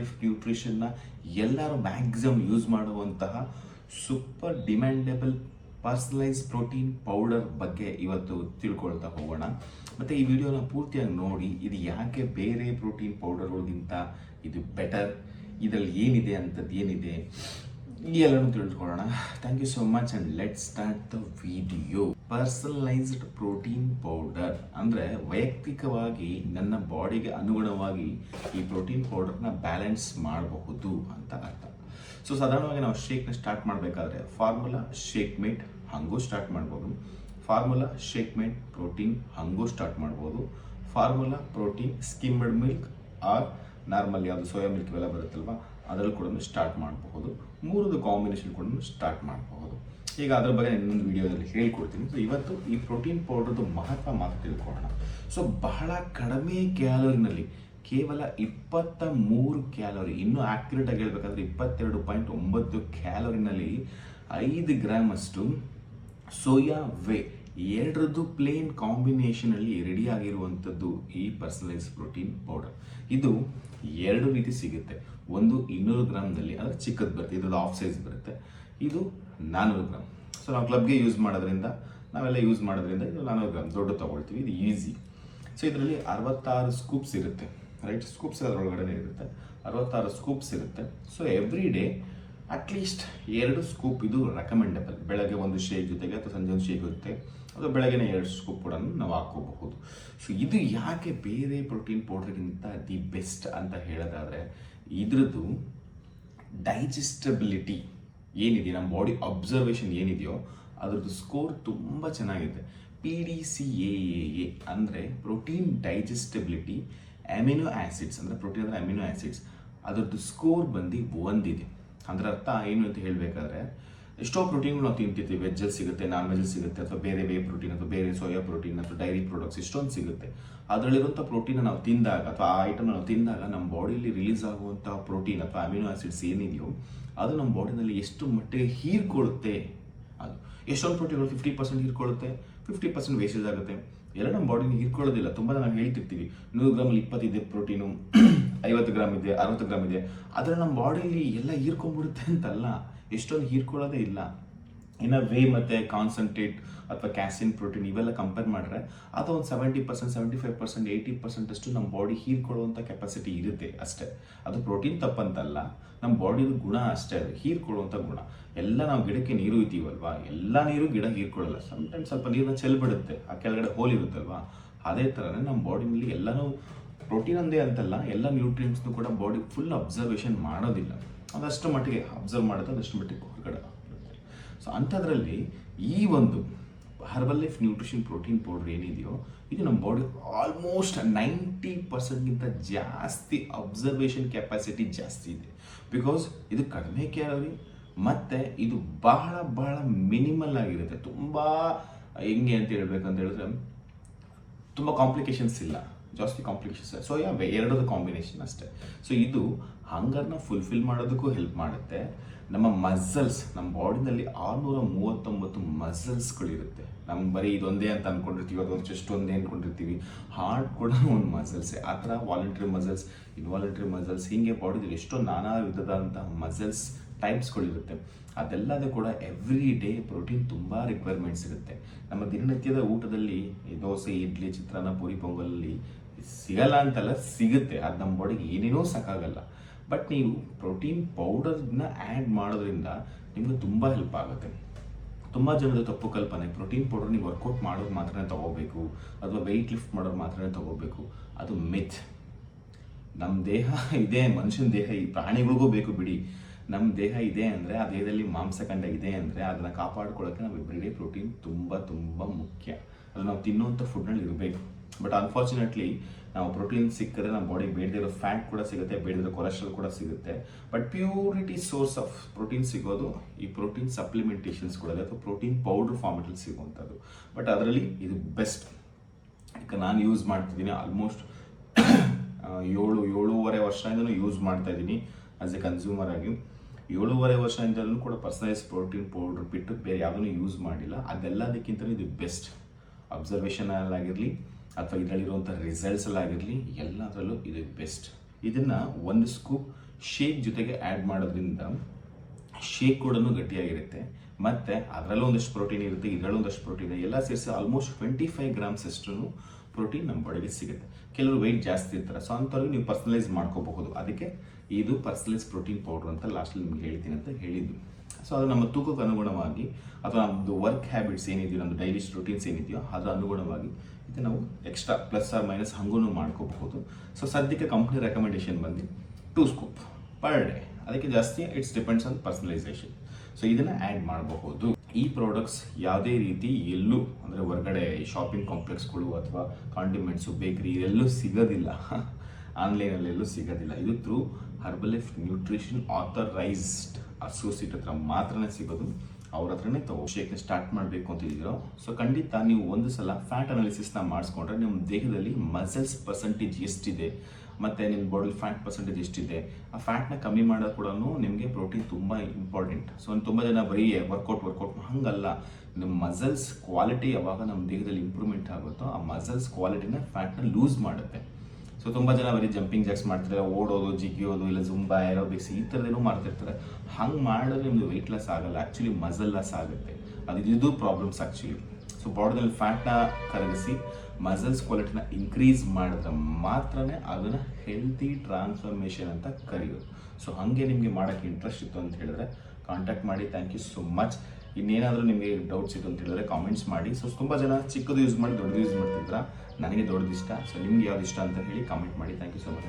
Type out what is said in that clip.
Life ನ್ಯೂಟ್ರಿಷನ್ನ ಎಲ್ಲರೂ maximum use ಮಾಡುವಂತಹ super ಡಿಮ್ಯಾಂಡೇಬಲ್ personalise protein powder ಬಗ್ಗೆ ಇವತ್ತು ತಿಳ್ಕೊಳ್ತಾ ಹೋಗೋಣ. ಮತ್ತು ಈ ವಿಡಿಯೋನ ಪೂರ್ತಿಯಾಗಿ ನೋಡಿ, ಇದು ಯಾಕೆ ಬೇರೆ ಪ್ರೋಟೀನ್ ಪೌಡರ್ಗಳಿಗಿಂತ ಇದು ಬೆಟರ್, ಇದರಲ್ಲಿ ಏನಿದೆ ಅಂಥದ್ದು ಏನಿದೆ ಈ ಎಲ್ಲನೂ ತಿಳ್ಕೊಳ್ಳೋಣ. Thank you so much and let start the video. Personalised protein powder ಅಂದರೆ ವೈಯಕ್ತಿಕವಾಗಿ ನನ್ನ ಬಾಡಿಗೆ ಅನುಗುಣವಾಗಿ ಈ ಪ್ರೋಟೀನ್ ಪೌಡರ್ನ ಬ್ಯಾಲೆನ್ಸ್ ಮಾಡಬಹುದು ಅಂತ ಅರ್ಥ. ಸೊ ಸಾಧಾರಣವಾಗಿ ನಾವು ಶೇಕ್ನ ಸ್ಟಾರ್ಟ್ ಮಾಡಬೇಕಾದ್ರೆ ಫಾರ್ಮುಲಾ ಶೇಕ್ ಮೇಟ್ ಹಾಗೂ ಸ್ಟಾರ್ಟ್ ಮಾಡ್ಬೋದು, ಫಾರ್ಮುಲಾ ಶೇಕ್ ಮೇಟ್ ಪ್ರೋಟೀನ್ ಹಾಗೂ ಸ್ಟಾರ್ಟ್ ಮಾಡ್ಬೋದು, formula protein skimmed milk or normal ಯಾವುದು ಸೋಯಾ ಮಿಲ್ಕ್ ಇವೆಲ್ಲ ಬರುತ್ತಲ್ವ ಅದರಲ್ಲಿ ಕೂಡ ಸ್ಟಾರ್ಟ್ ಮಾಡಬಹುದು. ಮೂರದು ಕಾಂಬಿನೇಷನ್ ಕೂಡ ಸ್ಟಾರ್ಟ್ ಮಾಡಬಹುದು. ಈಗ ಅದ್ರ ಬಗ್ಗೆ ಇನ್ನೊಂದು ವಿಡಿಯೋದಲ್ಲಿ ಹೇಳ್ಕೊಡ್ತೀನಿ. ಸೊ ಇವತ್ತು ಈ ಪ್ರೋಟೀನ್ ಪೌಡರ್ದು ಮಹತ್ವ ಮಾತ್ರ ತಿಳ್ಕೊಳ್ಳೋಣ. ಸೊ ಬಹಳ ಕಡಿಮೆ ಕ್ಯಾಲೋರಿನಲ್ಲಿ, ಕೇವಲ 23 ಕ್ಯಾಲೋರಿ, ಇನ್ನೂ ಆಕ್ಯುರೇಟ್ ಆಗಿ ಹೇಳ್ಬೇಕಂದ್ರೆ 22.9 ಕ್ಯಾಲೋರಿನಲ್ಲಿ 5 ಗ್ರಾಮ್ ಅಷ್ಟು ಸೋಯಾ ವೇ ಎರಡರದ್ದು ಪ್ಲೇನ್ ಕಾಂಬಿನೇಷನಲ್ಲಿ ರೆಡಿ ಆಗಿರುವಂಥದ್ದು ಈ ಪರ್ಸನಲೈಸ್ ಪ್ರೋಟೀನ್ ಪೌಡರ್. ಇದು ಎರಡು ರೀತಿ ಸಿಗುತ್ತೆ. ಒಂದು 200 ಗ್ರಾಮ್ದಲ್ಲಿ, ಅಂದರೆ ಚಿಕ್ಕದು ಬರುತ್ತೆ, ಇದ್ರದ್ದು ಆಫ್ ಸೈಜ್ ಬರುತ್ತೆ. ಇದು 400 ಗ್ರಾಮ್. ಸೊ ನಾವು ಕ್ಲಬ್ಗೆ ಯೂಸ್ ಮಾಡೋದ್ರಿಂದ, ನಾವೆಲ್ಲ ಯೂಸ್ ಮಾಡೋದ್ರಿಂದ ಇದು 400 ಗ್ರಾಮ್ ದೊಡ್ಡ ತೊಗೊಳ್ತೀವಿ, ಇದು ಈಸಿ. ಸೊ ಇದರಲ್ಲಿ 66 ಸ್ಕೂಪ್ಸ್ ಇರುತ್ತೆ, ರೈಟ್? ಸ್ಕೂಪ್ಸ್ ಅದರೊಳಗಡೆ ಇರುತ್ತೆ, 66 ಸ್ಕೂಪ್ಸ್ ಇರುತ್ತೆ. So every day at least 2 scoop ಇದು ರೆಕಮೆಂಡಬಲ್. ಬೆಳಗ್ಗೆ ಒಂದು ಶೇಕ್ ಜೊತೆಗೆ ಅಥವಾ ಸಂಜೆ ಒಂದು ಶೇಕ್ ಇರುತ್ತೆ, ಅಥವಾ ಬೆಳಗ್ಗೆನೇ 2 ಸ್ಕೂಪ್ ಕೂಡ ನಾವು ಹಾಕೋಬಹುದು. ಸೊ ಇದು ಯಾಕೆ ಬೇರೆ ಪ್ರೋಟೀನ್ ಪೌಡರ್ಗಿಂತ ದಿ ಬೆಸ್ಟ್ ಅಂತ ಹೇಳೋದಾದರೆ, ಇದ್ರದ್ದು ಡೈಜೆಸ್ಟಬಿಲಿಟಿ ಏನಿದೆ, ನಮ್ಮ ಬಾಡಿ ಅಬ್ಸರ್ವೇಷನ್ ಏನಿದೆಯೋ ಅದ್ರದ್ದು ಸ್ಕೋರ್ ತುಂಬ ಚೆನ್ನಾಗಿದೆ. PDCAA ಅಂದರೆ ಪ್ರೋಟೀನ್ ಡೈಜೆಸ್ಟಬಿಲಿಟಿ ಅಮಿನೋ ಆ್ಯಸಿಡ್ಸ್, ಅಂದರೆ ಪ್ರೋಟೀನ್ ಅಂದರೆ ಅಮಿನೋ ಆ್ಯಸಿಡ್ಸ್, ಅದರದ್ದು ಸ್ಕೋರ್ ಬಂದು 1 ಇದೆ. ಅದರ ಅರ್ಥ ಏನು ಅಂತ ಹೇಳಬೇಕಾದ್ರೆ, ಎಷ್ಟೋ ಪ್ರೋಟೀನ್ಗಳು ನಾವು ತಿಂತಿರ್ತೀವಿ, ವೆಜ್ಜಲ್ಲಿ ಸಿಗುತ್ತೆ, ನಾನ್ ವೆಜ್ಜಲ್ಲಿ ಸಿಗುತ್ತೆ, ಅಥವಾ ಬೇರೆ ಪ್ರೋಟೀನ್ ಅಥವಾ ಬೇರೆ ಸೋಯಾ ಪ್ರೋಟೀನ್ ಅಥವಾ ಡೈರಿ ಪ್ರಾಡಕ್ಟ್ಸ್ ಎಷ್ಟೊಂದು ಸಿಗುತ್ತೆ. ಅದರಲ್ಲಿರುವಂಥ ಪ್ರೋಟೀನ್ ನಾವು ತಿಂದಾಗ ಅಥವಾ ಆ ಐಟಮ್ ನಾವು ತಿಂದಾಗ ನಮ್ಮ ಬಾಡಿಯಲ್ಲಿ ರಿಲೀಸ್ ಆಗುವಂಥ ಪ್ರೋಟೀನ್ ಅಥವಾ ಅಮಿನೋ ಆ್ಯಸಿಡ್ಸ್ ಏನಿದೆಯೋ ಅದು ನಮ್ಮ ಬಾಡಿನಲ್ಲಿ ಎಷ್ಟು ಮಟ್ಟಿಗೆ ಹೀರ್ಕೊಳ್ಳುತ್ತೆ. ಅದು ಎಷ್ಟೊಂದು ಪ್ರೋಟೀನ್ಗಳು 50% ಹೀರ್ಕೊಳ್ಳುತ್ತೆ, 50% ವೇಸ್ಟೇಜ್ ಆಗುತ್ತೆ. ಎಲ್ಲ ನಮ್ಮ ಬಾಡಿನ ಹೀರ್ಕೊಳ್ಳೋದಿಲ್ಲ. ತುಂಬ ನಾವು ಹೇಳ್ತಿರ್ತೀವಿ 100 ಗ್ರಾಮಲ್ಲಿ 20 ಇದೆ ಪ್ರೋಟೀನು, 50 ಗ್ರಾಮ್ ಇದೆ, 60 ಗ್ರಾಮ್ ಇದೆ, ಆದರೆ ನಮ್ಮ ಬಾಡಿಯಲ್ಲಿ ಎಲ್ಲ ಹೀರ್ಕೊಂಡ್ಬಿಡುತ್ತೆ ಅಂತಲ್ಲ, ಎಷ್ಟೊಂದು ಹೀರ್ಕೊಳ್ಳೋದೇ ಇಲ್ಲ. ಇನ್ನು ವೇ ಮತ್ತು ಕಾನ್ಸಂಟ್ರೇಟ್ ಅಥವಾ ಕ್ಯಾಸಿನ್ ಪ್ರೋಟೀನ್ ಇವೆಲ್ಲ ಕಂಪೇರ್ ಮಾಡಿದ್ರೆ ಅದು ಒಂದು 70%, 75%, 80% ಅಷ್ಟು ನಮ್ಮ ಬಾಡಿ ಹೀರ್ಕೊಳ್ಳುವಂಥ ಕೆಪಾಸಿಟಿ ಇರುತ್ತೆ ಅಷ್ಟೇ. ಅದು ಪ್ರೋಟೀನ್ ತಪ್ಪಂತಲ್ಲ, ನಮ್ಮ ಬಾಡಿದು ಗುಣ ಅಷ್ಟೇ, ಅದು ಹೀರ್ಕೊಳ್ಳುವಂಥ ಗುಣ. ಎಲ್ಲ ನಾವು ಗಿಡಕ್ಕೆ ನೀರು ಇದ್ದೀವಲ್ವಾ, ಎಲ್ಲ ನೀರು ಗಿಡ ಹೀರ್ಕೊಳ್ಳಲ್ಲ. ಸಮಟೈಮ್ಸ್ ಸ್ವಲ್ಪ ನೀರನ್ನ ಚೆಲ್ಬಿಡುತ್ತೆ, ಆ ಕೆಳಗಡೆ ಹೋಲ್ ಇರುತ್ತಲ್ವಾ, ಅದೇ ಥರನೇ ನಮ್ಮ ಬಾಡಿನಲ್ಲಿ ಎಲ್ಲನೂ ಪ್ರೋಟೀನ್ ಒಂದೇ ಅಂತಲ್ಲ, ಎಲ್ಲ ನ್ಯೂಟ್ರಿಯೆಂಟ್ಸ್ನು ಕೂಡ ಬಾಡಿ ಫುಲ್ ಅಬ್ಸರ್ವೇಷನ್ ಮಾಡೋದಿಲ್ಲ. ಅದಷ್ಟು ಮಟ್ಟಿಗೆ ಅಬ್ಸರ್ವ್ ಮಾಡುತ್ತೆ, ಅದಷ್ಟು ಮಟ್ಟಿಗೆ ಹೊರಗಡೆ ಹಾಕ್ಬಿಡುತ್ತೆ. ಸೊ ಅಂಥದ್ರಲ್ಲಿ ಈ ಒಂದು herbal life nutrition protein powder ಏನಿದೆಯೋ ಇದು ನಮ್ಮ ಬಾಡಿ ಆಲ್ಮೋಸ್ಟ್ 90%ಗಿಂತ ಜಾಸ್ತಿ ಅಬ್ಸರ್ವೇಷನ್ ಕೆಪಾಸಿಟಿ ಜಾಸ್ತಿ ಇದೆ. ಬಿಕಾಸ್ ಇದು ಕಡಿಮೆ ಕ್ಯಾಲೋರಿ ಮತ್ತು ಇದು ಬಹಳ ಮಿನಿಮಲ್ ಆಗಿರುತ್ತೆ. ತುಂಬ ಹೆಂಗೆ ಅಂತ ಹೇಳ್ಬೇಕಂತ ಹೇಳಿದ್ರೆ ತುಂಬ ಕಾಂಪ್ಲಿಕೇಶನ್ಸ್ ಇಲ್ಲ, ಜಾಸ್ತಿ ಕಾಂಪ್ಲಿಕೇಶನ್ಸ್. ಸೊ ಎರಡದು ಕಾಂಬಿನೇಷನ್ ಅಷ್ಟೇ. ಸೊ ಇದು ಹಂಗರ್ನ ಫುಲ್ಫಿಲ್ ಮಾಡೋದಕ್ಕೂ ಹೆಲ್ಪ್ ಮಾಡುತ್ತೆ. ನಮ್ಮ ಮಸಲ್ಸ್, ನಮ್ಮ ಬಾಡಿನಲ್ಲಿ 639 ಮಸಲ್ಸ್ಗಳಿರುತ್ತೆ. ನಮ್ಮ ಬರೀ ಇದೊಂದೇ ಅಂತ ಅಂದ್ಕೊಂಡಿರ್ತೀವಿ, ಅದೊಂದು ಚೆಸ್ಟ್ ಒಂದೇ ಅಂದ್ಕೊಂಡಿರ್ತೀವಿ. ಹಾರ್ಟ್ ಕೂಡ ಒಂದು ಮಸಲ್ಸೇ. ಆ ಥರ ವಾಲಂಟ್ರಿ ಮಸಲ್ಸ್, ಇನ್ವಾಲಂಟ್ರಿ ಮಸಲ್ಸ್, ಹೀಗೆ ಬಾಡಿದಲ್ಲಿ ಎಷ್ಟೋ ನಾನಾ ವಿಧದಂಥ ಮಸಲ್ಸ್ ಟೈಪ್ಸ್ಗಳಿರುತ್ತೆ. ಅದೆಲ್ಲದೂ ಕೂಡ ಎವ್ರಿ ಡೇ ಪ್ರೋಟೀನ್ ತುಂಬ ರಿಕ್ವೈರ್ಮೆಂಟ್ಸ್ ಇರುತ್ತೆ. ನಮ್ಮ ದಿನನಿತ್ಯದ ಊಟದಲ್ಲಿ ದೋಸೆ, ಇಡ್ಲಿ, ಚಿತ್ರಾನ್ನ, ಪೂರಿ, ಪೊಂಗಲಲ್ಲಿ ಸಿಗಲ್ಲ ಅಂತಲ್ಲ, ಸಿಗುತ್ತೆ. ಅದು ನಮ್ಮ ಬಾಡಿಗೆ ಏನೇನೋ ಸಾಕಾಗಲ್ಲ. ಬಟ್ ನೀವು ಪ್ರೋಟೀನ್ ಪೌಡರ್ನ ಆ್ಯಡ್ ಮಾಡೋದ್ರಿಂದ ನಿಮಗೆ ತುಂಬ ಹೆಲ್ಪ್ ಆಗುತ್ತೆ. ತುಂಬ ಜನದ ತಪ್ಪು ಕಲ್ಪನೆ, ಪ್ರೋಟೀನ್ ಪೌಡರ್ ನೀವು ವರ್ಕೌಟ್ ಮಾಡೋದು ಮಾತ್ರ ತೊಗೋಬೇಕು ಅಥವಾ ವೆಯ್ಟ್ ಲಿಫ್ಟ್ ಮಾಡೋದು ಮಾತ್ರ ತೊಗೋಬೇಕು. ಅದು ಮಿಥ್. ನಮ್ಮ ದೇಹ ಇದೆ, ಮನುಷ್ಯನ ದೇಹ, ಈ ಪ್ರಾಣಿಗಳಿಗೂ ಬೇಕು ಬಿಡಿ. ನಮ್ಮ ದೇಹ ಇದೆ ಅಂದರೆ, ಆ ದೇಹದಲ್ಲಿ ಮಾಂಸಖಂಡ ಇದೆ ಅಂದರೆ ಅದನ್ನು ಕಾಪಾಡ್ಕೊಳ್ಳೋಕ್ಕೆ ನಾವು ಎವ್ರಿಡೇ ಪ್ರೋಟೀನ್ ತುಂಬ ಮುಖ್ಯ. ಅದು ನಾವು ತಿನ್ನುವಂಥ ಫುಡ್ನಲ್ಲಿ ಇರಬೇಕು. ಬಟ್ ಅನ್ಫಾರ್ಚುನೇಟ್ಲಿ ನಾವು ಪ್ರೋಟೀನ್ ಸಿಕ್ಕಿದ್ರೆ ನಮ್ಮ ಬಾಡಿಗೆ ಬೇಡದಿರೋ ಫ್ಯಾಟ್ ಕೂಡ ಸಿಗುತ್ತೆ, ಬೇಡದಿರೋ ಕೊಲೆಸ್ಟ್ರಾಲ್ ಕೂಡ ಸಿಗುತ್ತೆ. But purity source of protein ಸಿಗೋದು ಈ ಪ್ರೋಟೀನ್ ಸಪ್ಲಿಮೆಂಟೇಷನ್ಸ್ಗಳಲ್ಲಿ ಅಥವಾ ಪ್ರೋಟೀನ್ ಪೌಡರ್ ಫಾರ್ಮೆಟಲ್ಲಿ ಸಿಗುವಂಥದ್ದು. ಬಟ್ ಅದರಲ್ಲಿ ಇದು ಬೆಸ್ಟ್. ಈಗ ನಾನು ಯೂಸ್ ಮಾಡ್ತಿದ್ದೀನಿ ಆಲ್ಮೋಸ್ಟ್ 7.5 ವರ್ಷದಿಂದನೂ ಯೂಸ್ ಮಾಡ್ತಾ ಇದ್ದೀನಿ ಆಸ್ ಎ ಕನ್ಸ್ಯೂಮರ್ ಆಗಿ. 7.5 ವರ್ಷದಿಂದಲೂ ಕೂಡ ಪರ್ಸನಲೈಸ್ ಪ್ರೋಟೀನ್ ಪೌಡರ್ ಬಿಟ್ಟು ಬೇರೆ ಯಾವುದನ್ನು ಯೂಸ್ ಮಾಡಿಲ್ಲ. ಅದೆಲ್ಲದಕ್ಕಿಂತ ಇದು ಬೆಸ್ಟ್. ಅಬ್ಸರ್ವೇಷನಲ್ಲಾಗಿರಲಿ ಅಥವಾ ಇದರಲ್ಲಿರುವಂಥ ರಿಸಲ್ಟ್ಸಲ್ಲಾಗಿರಲಿ ಎಲ್ಲದರಲ್ಲೂ ಇದು ಬೆಸ್ಟ್. ಇದನ್ನು ಒಂದು ಸ್ಕೂಪ್ ಶೇಕ್ ಜೊತೆಗೆ ಆ್ಯಡ್ ಮಾಡೋದ್ರಿಂದ ಶೇಕ್ ಕೂಡ ಗಟ್ಟಿಯಾಗಿರುತ್ತೆ, ಮತ್ತು ಅದರಲ್ಲೂ ಒಂದಷ್ಟು ಪ್ರೋಟೀನ್ ಇರುತ್ತೆ, ಇದರಲ್ಲೂ ಒಂದಷ್ಟು ಪ್ರೋಟೀನ್ ಇದೆ. ಎಲ್ಲ ಸೇರಿಸಿ ಆಲ್ಮೋಸ್ಟ್ 25 ಗ್ರಾಮ್ಸ್ ಅಷ್ಟು ಪ್ರೋಟೀನ್ ನಮ್ಮ ಬಾಡಿಗೆ ಸಿಗುತ್ತೆ. ಕೆಲವರು ವೆಯ್ಟ್ ಜಾಸ್ತಿ ಇರ್ತಾರೆ, ಸೊ ಅಂಥವ್ರಿಗೆ ನೀವು ಪರ್ಸನಲೈಸ್ ಮಾಡ್ಕೋಬಹುದು. ಅದಕ್ಕೆ ಇದು ಪರ್ಸನಲೈಸ್ ಪ್ರೋಟೀನ್ ಪೌಡ್ರ್ ಅಂತ ಲಾಸ್ಟಲ್ಲಿ ನಿಮ್ಗೆ ಹೇಳ್ತೀನಿ ಅಂತ ಹೇಳಿದ್ದು. ಸೊ ಅದು ನಮ್ಮ ತೂಕಕ್ಕೆ ಅನುಗುಣವಾಗಿ ಅಥವಾ ನಮ್ಮದು ವರ್ಕ್ ಹ್ಯಾಬಿಟ್ಸ್ ಏನಿದೆಯೋ, ನಮ್ಮದು ಡೈಲಿ ರೂಟೀನ್ಸ್ ಏನಿದೆಯೋ ಅದರ ಅನುಗುಣವಾಗಿ ಇದು ನಾವು ಎಕ್ಸ್ಟ್ರಾ ಪ್ಲಸ್ ಆರ್ ಮೈನಸ್ ಹಂಗೂ ಮಾಡ್ಕೋಬಹುದು. ಸೊ ಸದ್ಯಕ್ಕೆ ಕಂಪ್ನಿ ರೆಕಮೆಂಡೇಶನ್ ಬಂದು 2 ಸ್ಕೂಪ್ ಪರ್ ಡೇ, ಅದಕ್ಕೆ ಜಾಸ್ತಿ it's depends on personalisation. So ಇದನ್ನು ಆ್ಯಡ್ ಮಾಡಬಹುದು. ಈ ಪ್ರಾಡಕ್ಟ್ಸ್ ಯಾವುದೇ ರೀತಿ ಎಲ್ಲೂ ಅಂದರೆ ಹೊರಗಡೆ ಶಾಪಿಂಗ್ ಕಾಂಪ್ಲೆಕ್ಸ್ಗಳು ಅಥವಾ ಕಾಂಡಿಮೆಂಟ್ಸು ಬೇಕ್ರಿ ಎಲ್ಲೂ ಸಿಗೋದಿಲ್ಲ, ಆನ್ಲೈನಲ್ಲೆಲ್ಲೂ ಸಿಗೋದಿಲ್ಲ. ಇದು through Herbalife nutrition authorised associate ಹತ್ರ ಮಾತ್ರನೇ ಸಿಗೋದು. ಅವ್ರ ಹತ್ರನೇ ಶೇಕ್ನ ಸ್ಟಾರ್ಟ್ ಮಾಡಬೇಕು ಅಂತಿದ್ದೀರೋ, ಸೊ ಖಂಡಿತ ನೀವು ಒಂದು ಸಲ ಫ್ಯಾಟ್ ಅನಾಲಿಸಿಸ್ನ ಮಾಡಿಸ್ಕೊಂಡ್ರೆ ನಿಮ್ಮ ದೇಹದಲ್ಲಿ ಮಸಲ್ಸ್ ಪರ್ಸೆಂಟೇಜ್ ಎಷ್ಟಿದೆ ಮತ್ತು ನಿಮ್ಮ ಬಾಡಿ ಫ್ಯಾಟ್ ಪರ್ಸೆಂಟೇಜ್ ಎಷ್ಟಿದೆ, ಆ ಫ್ಯಾಟ್ನ ಕಮ್ಮಿ ಮಾಡೋದು ಕೂಡ ನಿಮಗೆ ಪ್ರೋಟೀನ್ ತುಂಬ ಇಂಪಾರ್ಟೆಂಟ್. ಸೊ ತುಂಬ ಜನ ಬರೀ ವರ್ಕೌಟ್ ಹಂಗಲ್ಲ, ನಿಮ್ಮ ಮಸಲ್ಸ್ ಕ್ವಾಲಿಟಿ ಯಾವಾಗ ನಮ್ಮ ದೇಹದಲ್ಲಿ ಇಂಪ್ರೂವ್ಮೆಂಟ್ ಆಗುತ್ತೋ ಆ ಮಸಲ್ಸ್ ಕ್ವಾಲಿಟಿನ ಫ್ಯಾಟ್ನ ಲೂಸ್ ಮಾಡುತ್ತೆ. ಸೊ ತುಂಬ ಜನ ಬರೀ ಜಂಪಿಂಗ್ ಜಾಕ್ಸ್ ಮಾಡ್ತಾರೆ, ಓಡೋದು, ಜಿಗಿಯೋದು, ಇಲ್ಲ ಜುಂಬಾ, ಏರೋಬಿಕ್ಸ್ ಈ ಥರದ್ದೇನೋ ಮಾಡ್ತಿರ್ತಾರೆ. ಹಂಗೆ ಮಾಡಿದ್ರೆ ನಿಮ್ಮದು ವೆಯ್ಟ್ ಲಾಸ್ ಆಗಲ್ಲ, ಆ್ಯಕ್ಚುಲಿ ಮಸಲ್ ಲಾಸ್ ಆಗುತ್ತೆ. ಇದು ಪ್ರಾಬ್ಲಮ್ಸ್ ಆ್ಯಕ್ಚುಲಿ. ಸೊ ಬಾಡಿದಲ್ಲಿ ಫ್ಯಾಟ್ನ ಕರಗಿಸಿ ಮಸಲ್ಸ್ ಕ್ವಾಲಿಟಿನ ಇನ್ಕ್ರೀಸ್ ಮಾಡಿದ್ರೆ ಮಾತ್ರನೇ ಅದನ್ನು ಹೆಲ್ತಿ ಟ್ರಾನ್ಸ್ಫಾರ್ಮೇಷನ್ ಅಂತ ಕರೆಯೋದು. ಸೊ ಹಾಗೆ ನಿಮಗೆ ಮಾಡೋಕ್ಕೆ ಇಂಟ್ರೆಸ್ಟ್ ಇತ್ತು ಅಂತ ಹೇಳಿದ್ರೆ ಕಾಂಟ್ಯಾಕ್ಟ್ ಮಾಡಿ. Thank you so much. ಇನ್ನೇನಾದರೂ ನಿಮಗೆ ಡೌಟ್ಸ್ ಇತ್ತು ಅಂತ ಹೇಳಿದ್ರೆ ಕಾಮೆಂಟ್ಸ್ ಮಾಡಿ. ಸೊ ತುಂಬ ಜನ ಚಿಕ್ಕದು ಯೂಸ್ ಮಾಡಿ ದೊಡ್ಡದು ಯೂಸ್ ಮಾಡ್ತಿದ್ರ, ನನಗೆ ದೊಡ್ಡದು ಇಷ್ಟ. ಸೊ ನಿಮ್ಗೆ ಯಾವ್ದು ಇಷ್ಟ ಅಂತ ಹೇಳಿ ಕಾಮೆಂಟ್ ಮಾಡಿ. Thank you so much.